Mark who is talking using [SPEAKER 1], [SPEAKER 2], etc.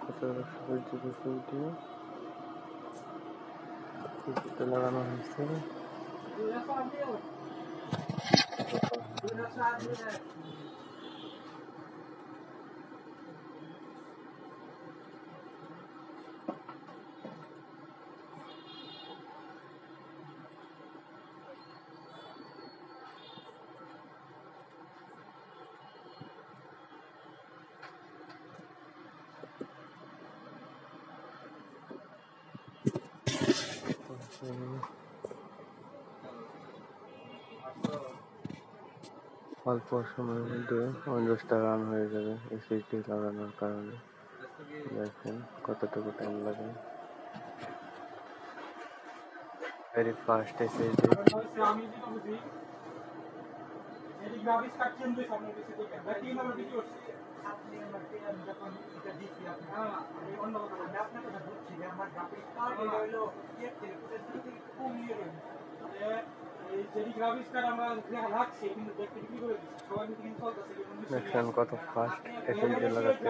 [SPEAKER 1] কত সবুজ ভিডিও লাগানো হয়েছে। অল্প সময়ের মধ্যে 50টা রান হয়ে যাবে এসএসডি লাগানোর কারণে। দেখেন কতটুকু টাইম লাগে। Very fast SSD. দেখেন কত ফাস্ট এসএসডি লাগাতে।